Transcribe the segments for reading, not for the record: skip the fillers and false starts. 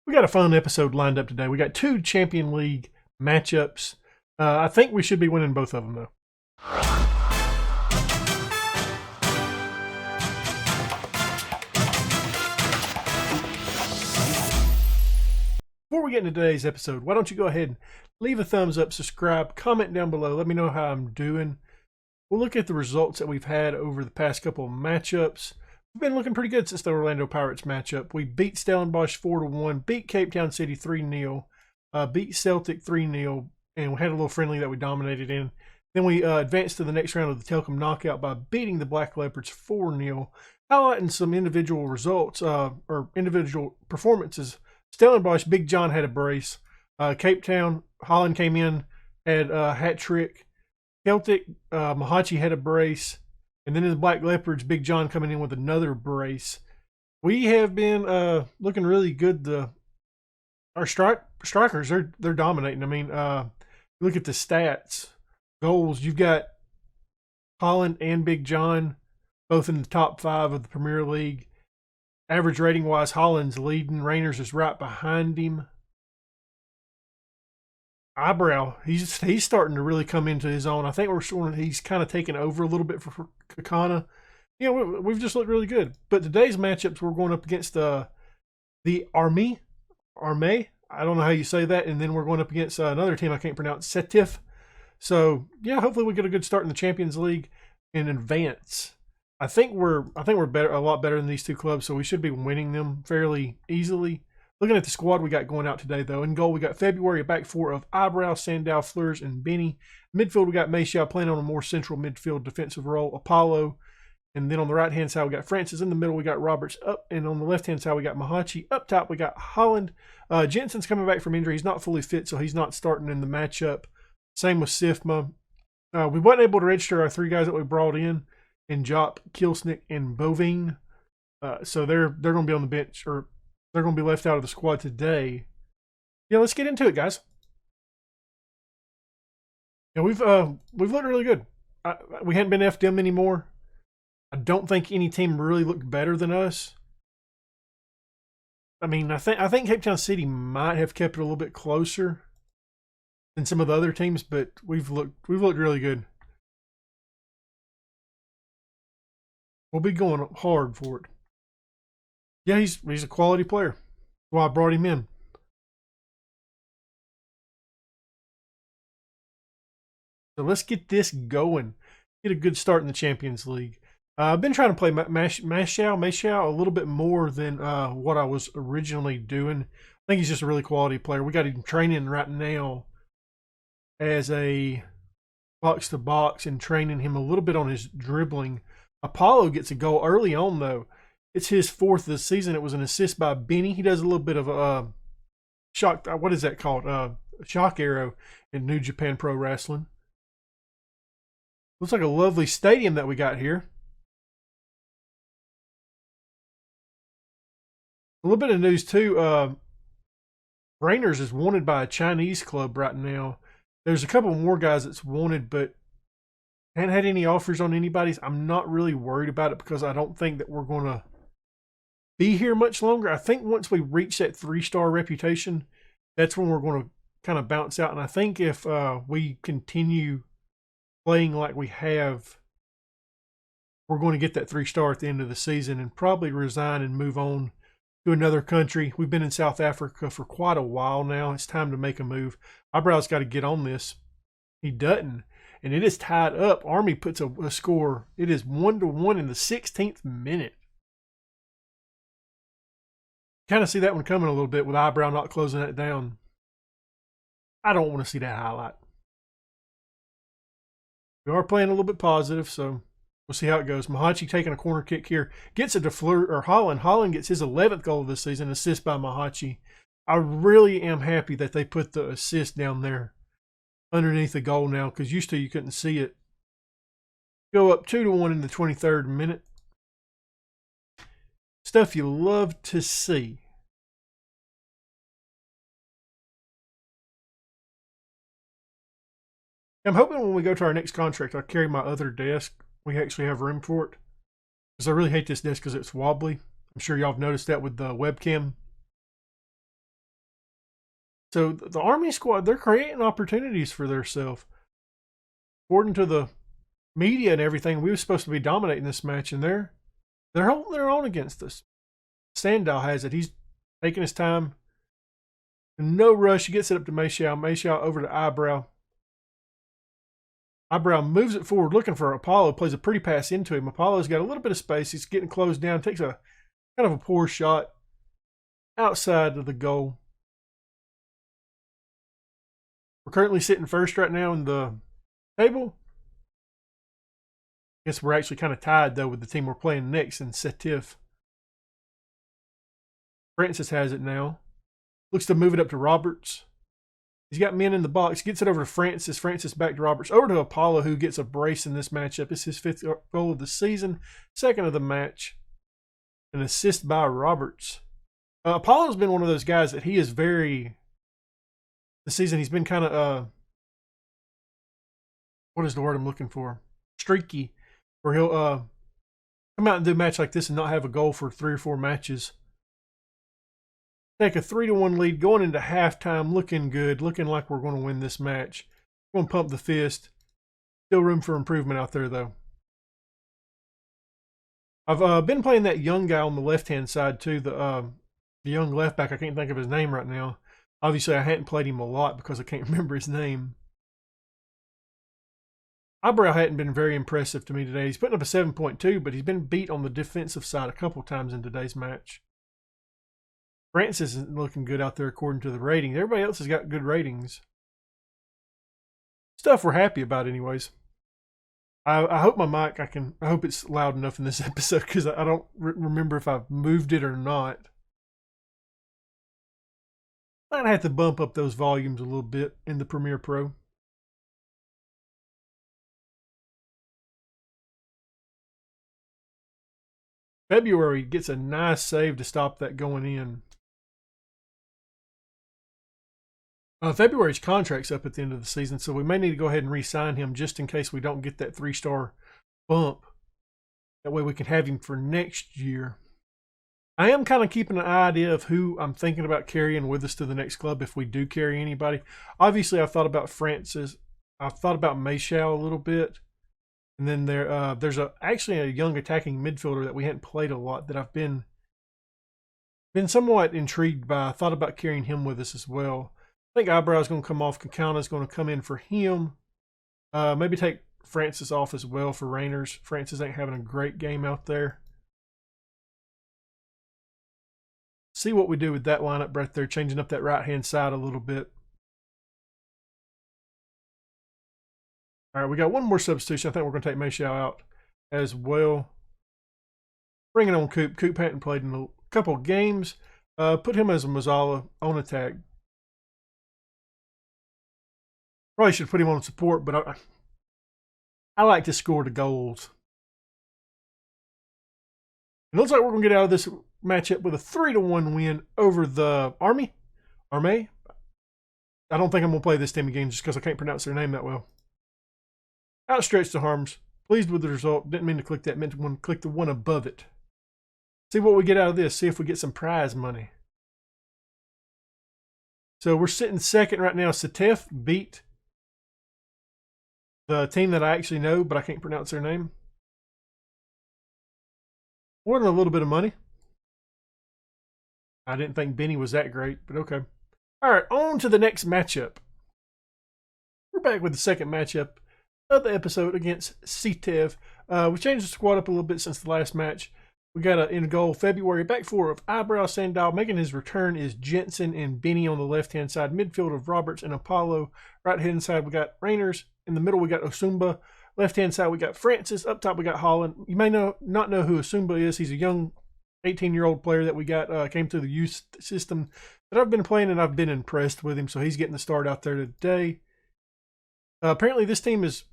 We got a fun episode lined up today. We got two Champion League matchups. I think we should be winning both of them, though. Before we get into today's episode, why don't you go ahead and leave a thumbs up, subscribe, comment down below. Let me know how I'm doing. We'll look at the results that we've had over the past couple of matchups. We've been looking pretty good since the Orlando Pirates matchup. We beat Stellenbosch 4-1, beat Cape Town City 3-0, beat Celtic 3-0, and we had a little friendly that we dominated in. Then we advanced to the next round of the Telcom Knockout by beating the Black Leopards 4-0, highlighting some individual results or individual performances. Stellenbosch, Big John had a brace. Cape Town, Holland came in, had a hat trick. Celtic, Mahachi had a brace. And then in the Black Leopards, Big John coming in with another brace. We have been looking really good. Our strikers, they're dominating. I mean, look at the stats. Goals, you've got Holland and Big John both in the top 5 of the Premier League. Average rating wise, Holland's leading. Rainers is right behind him. Eyebrow, he's starting to really come into his own. I think he's kind of taken over a little bit for Kakana. You know, we've just looked really good. But today's matchups, we're going up against the Armée. I don't know how you say that. And then we're going up against another team I can't pronounce, Setif. So yeah, hopefully we get a good start in the Champions League and advance. I think we're better, a lot better than these two clubs, so we should be winning them fairly easily. Looking at the squad we got going out today, though, in goal we got February, a back four of Eyebrow, Sandow, Fleurs, and Benny. Midfield we got Mayshao playing on a more central midfield defensive role, Apollo. And then on the right-hand side we got Francis. In the middle we got Roberts up, and on the left-hand side we got Mahachi. Up top we got Holland. Jensen's coming back from injury. He's not fully fit, so he's not starting in the matchup. Same with Sifma. We weren't able to register our 3 guys that we brought in Jop, Kilsnick, and Bovine. So they're going to be on the bench, or they're going to be left out of the squad today. Yeah, let's get into it, guys. Yeah, we've looked really good. We hadn't been FDM anymore. I don't think any team really looked better than us. I mean, I think Cape Town City might have kept it a little bit closer than some of the other teams, but we've looked really good. We'll be going hard for it. Yeah, he's a quality player. That's why I brought him in. So let's get this going. Get a good start in the Champions League. I've been trying to play Mayshao a little bit more than what I was originally doing. I think he's just a really quality player. We got him training right now as a box-to-box and training him a little bit on his dribbling. Apollo gets a goal early on, though. It's his 4th of the season. It was an assist by Benny. He does a little bit of a shock. What is that called? Shock arrow in New Japan Pro Wrestling. Looks like a lovely stadium that we got here. A little bit of news, too. Rainers is wanted by a Chinese club right now. There's a couple more guys that's wanted, but haven't had any offers on anybody's. I'm not really worried about it because I don't think that we're going to be here much longer. I think once we reach that 3-star reputation, that's when we're going to kind of bounce out. And I think if we continue playing like we have, we're going to get that 3-star at the end of the season and probably resign and move on to another country. We've been in South Africa for quite a while now. It's time to make a move. Eyebrow's got to get on this. He doesn't. And it is tied up. Army puts a score. It is 1-1 in the 16th minute. Kind of see that one coming a little bit with Eyebrow not closing that down. I don't want to see that highlight. We are playing a little bit positive, so we'll see how it goes. Mahachi taking a corner kick here. Gets it to Holland. Holland gets his 11th goal of the season, assist by Mahachi. I really am happy that they put the assist down there underneath the goal now, because used to you couldn't see it. Go up 2-1 in the 23rd minute. Stuff you love to see. I'm hoping when we go to our next contract, I'll carry my other desk. We actually have room for it. Because I really hate this desk because it's wobbly. I'm sure y'all have noticed that with the webcam. So the Army squad, they're creating opportunities for themselves. According to the media and everything, we were supposed to be dominating this match, and they're holding their own against us. Sandow has it. He's taking his time. No rush. He gets it up to Mayshao. Mayshao over to Eyebrow. Eyebrow moves it forward, looking for Apollo. Plays a pretty pass into him. Apollo's got a little bit of space. He's getting closed down. Takes a kind of a poor shot outside of the goal. We're currently sitting first right now in the table. I guess we're actually kind of tied, though, with the team we're playing next in Setif. Francis has it now. Looks to move it up to Roberts. He's got men in the box. Gets it over to Francis. Francis back to Roberts. Over to Apollo, who gets a brace in this matchup. It's his 5th goal of the season. 2nd of the match. An assist by Roberts. Apollo's been one of those guys that he is very... This season, he's been kind of... what is the word I'm looking for? Streaky. Where he'll come out and do a match like this and not have a goal for 3 or 4 matches. Take a 3-1 lead going into halftime, looking good, looking like we're going to win this match. We're going to pump the fist. Still room for improvement out there, though. I've been playing that young guy on the left-hand side, too, the young left back. I can't think of his name right now. Obviously, I hadn't played him a lot because I can't remember his name. Eyebrow hadn't been very impressive to me today. He's putting up a 7.2, but he's been beat on the defensive side a couple times in today's match. Francis isn't looking good out there according to the ratings. Everybody else has got good ratings. Stuff we're happy about anyways. I hope my mic, I hope it's loud enough in this episode because I don't remember if I've moved it or not. Might have to bump up those volumes a little bit in the Premiere Pro. February gets a nice save to stop that going in. February's contract's up at the end of the season, so we may need to go ahead and re-sign him just in case we don't get that 3-star bump. That way we can have him for next year. I am kind of keeping an idea of who I'm thinking about carrying with us to the next club if we do carry anybody. Obviously, I've thought about Francis. I've thought about Mayshao a little bit. And then there's actually a young attacking midfielder that we hadn't played a lot that I've been somewhat intrigued by. I thought about carrying him with us as well. I think Eyebrow's going to come off. Kakauna's going to come in for him. Maybe take Francis off as well for Rainers. Francis ain't having a great game out there. See what we do with that lineup right there, changing up that right-hand side a little bit. All right, we got one more substitution. I think we're going to take Mayshao out as well. Bringing on Coop. Coop hadn't played in a couple of games. Put him as a Mazzala on attack. Probably should put him on support, but I like to score the goals. It looks like we're going to get out of this matchup with a 3-1 win over the Army. I don't think I'm going to play this team again just because I can't pronounce their name that well. Outstretched the arms. Pleased with the result. Didn't mean to click that. Meant to click the one above it. See what we get out of this. See if we get some prize money. So we're sitting second right now. Setef beat the team that I actually know, but I can't pronounce their name. More than a little bit of money. I didn't think Benny was that great, but okay. All right, on to the next matchup. We're back with the second matchup of the episode against Setev. We changed the squad up a little bit since the last match. We got in goal February, back four of Eyebrow, Sandow. Making his return is Jensen and Benny on the left-hand side. Midfield of Roberts and Apollo. Right-hand side, we got Rainers. In the middle, we got Osumba. Left-hand side, we got Francis. Up top, we got Holland. You may not know who Osumba is. He's a young 18-year-old player that we got, came through the youth system that I've been playing, and I've been impressed with him, so he's getting the start out there today. Apparently, this team is...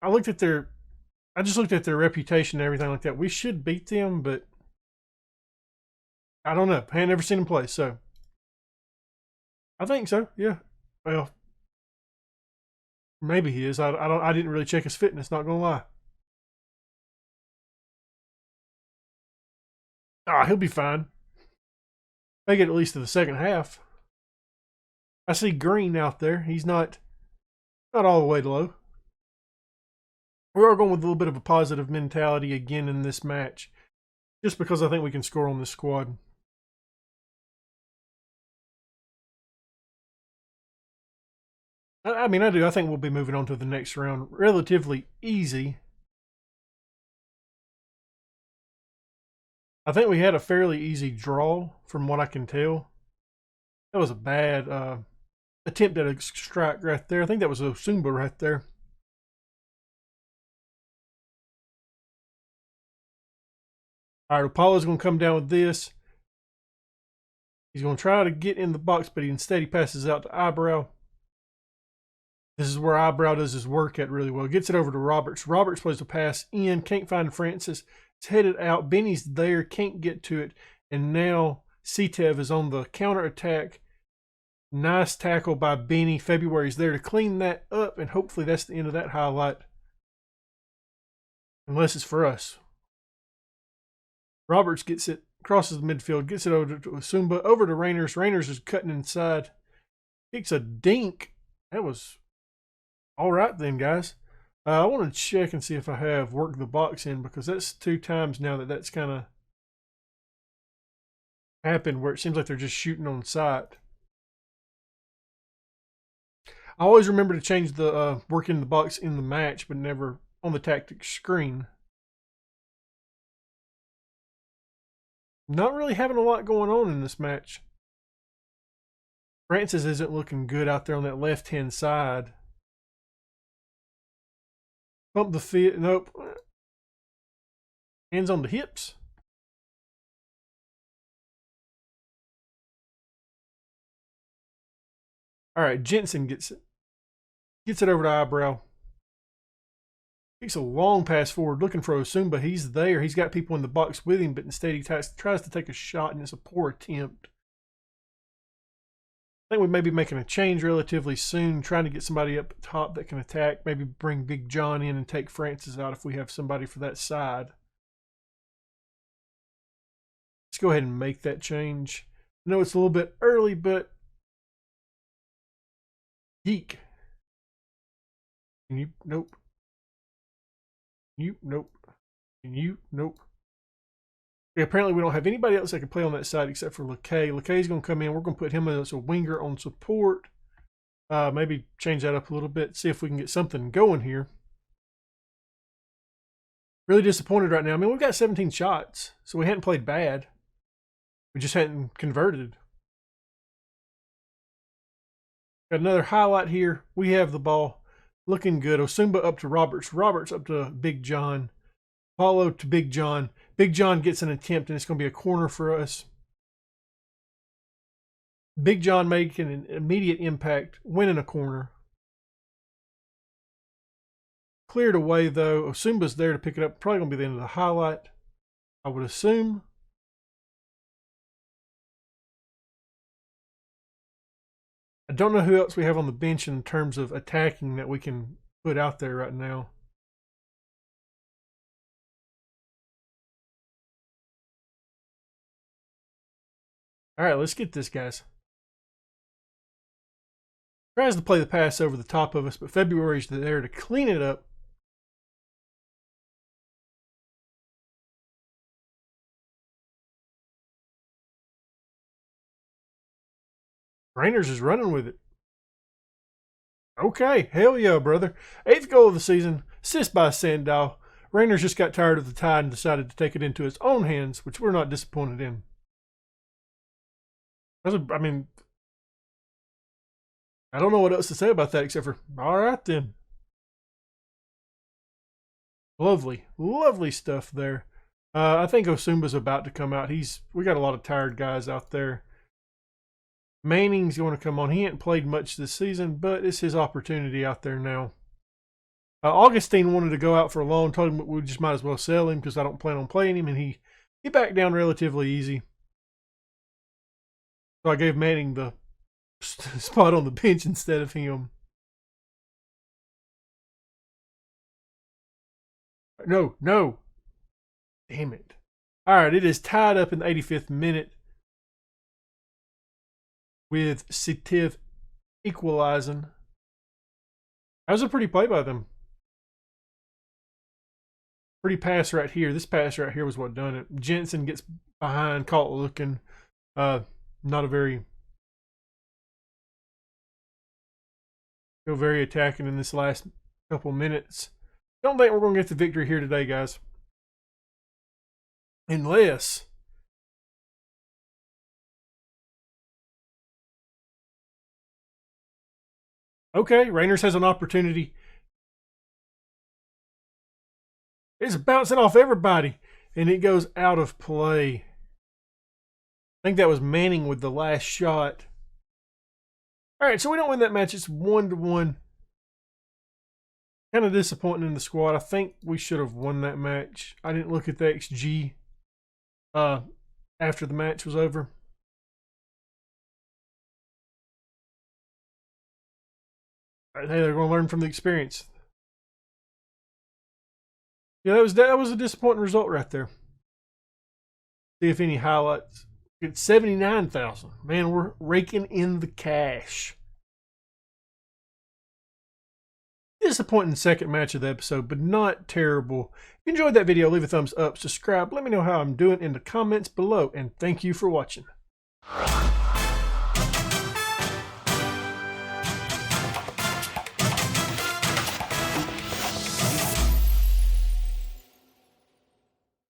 I just looked at their reputation and everything like that. We should beat them, but I don't know. I ain't never seen them play, so I think so. Yeah. Well, maybe he is. I didn't really check his fitness. Not gonna lie. He'll be fine. Make it at least to the second half. I see Green out there. He's not all the way low. We are going with a little bit of a positive mentality again in this match, just because I think we can score on this squad. I mean, I do. I think we'll be moving on to the next round relatively easy. I think we had a fairly easy draw from what I can tell. That was a bad attempt at a strike right there. I think that was Osumba right there. All right, Apollo's going to come down with this. He's going to try to get in the box, but instead he passes out to Eyebrow. This is where Eyebrow does his work at really well. Gets it over to Roberts. Roberts plays a pass in. Can't find Francis. It's headed out. Benny's there. Can't get to it. And now CTEV is on the counter attack. Nice tackle by Benny. February's there to clean that up. And hopefully that's the end of that highlight. Unless it's for us. Roberts gets it. Crosses the midfield. Gets it over to Osumba. Over to Rainers. Rainers is cutting inside. Kicks a dink. That was... all right then, guys. I want to check and see if I have worked the box in, because that's 2 times now that's kind of happened where it seems like they're just shooting on sight. I always remember to change the work in the box in the match, but never on the tactics screen. Not really having a lot going on in this match. Francis isn't looking good out there on that left-hand side. Bump the feet. Nope. Hands on the hips. All right, Jensen gets it. Gets it over to Eyebrow. Takes a long pass forward looking for Osumba. He's there. He's got people in the box with him, but instead he tries to take a shot, and it's a poor attempt. I think we may be making a change relatively soon, trying to get somebody up top that can attack. Maybe bring Big John in and take Francis out if we have somebody for that side. Let's go ahead and make that change. I know it's a little bit early, but Geek. Can you? Nope. You? Nope. Can you? Nope. Okay, apparently we don't have anybody else that can play on that side except for LeKay. LeKay's going to come in. We're going to put him as a winger on support. Maybe change that up a little bit. See if we can get something going here. Really disappointed right now. I mean, we've got 17 shots, so we hadn't played bad. We just hadn't converted. Got another highlight here. We have the ball. Looking good. Osumba up to Roberts. Roberts up to Big John. Apollo to Big John. Big John gets an attempt, and it's going to be a corner for us. Big John making an immediate impact, winning a corner. Cleared away, though. Osumba's there to pick it up. Probably going to be the end of the highlight, I would assume. I don't know who else we have on the bench in terms of attacking that we can put out there right now. All right, let's get this, guys. Tries to play the pass over the top of us, but February's there to clean it up. Rainers is running with it. Okay, hell yeah, brother. 8th goal of the season, assist by Sandow. Rainers just got tired of the tie and decided to take it into his own hands, which we're not disappointed in. I mean, I don't know what else to say about that except for, all right then. Lovely, lovely stuff there. I think Osumba's about to come out. We got a lot of tired guys out there. Manning's going to come on. He ain't played much this season, but it's his opportunity out there now. Augustine wanted to go out for a loan. Told him we just might as well sell him because I don't plan on playing him, and he backed down relatively easy. So I gave Manning the spot on the bench instead of him. No. Damn it. All right, it is tied up in the 85th minute with CTEV equalizing. That was a pretty play by them. Pretty pass right here. This pass right here was what done it. Jensen gets behind, caught looking. Not a very attacking in this last couple minutes. Don't think we're going to get the victory here today, guys. Unless okay, Rainers has an opportunity. It's bouncing off everybody, and it goes out of play. I think that was Manning with the last shot. All right, so we don't win that match. It's 1-1. Kind of disappointing in the squad. I think we should have won that match. I didn't look at the XG after the match was over. All right, hey, they're going to learn from the experience. Yeah, that was a disappointing result right there. See if any highlights. It's 79,000. Man, we're raking in the cash. Disappointing second match of the episode, but not terrible. If you enjoyed that video, leave a thumbs up, subscribe, let me know how I'm doing in the comments below, and thank you for watching.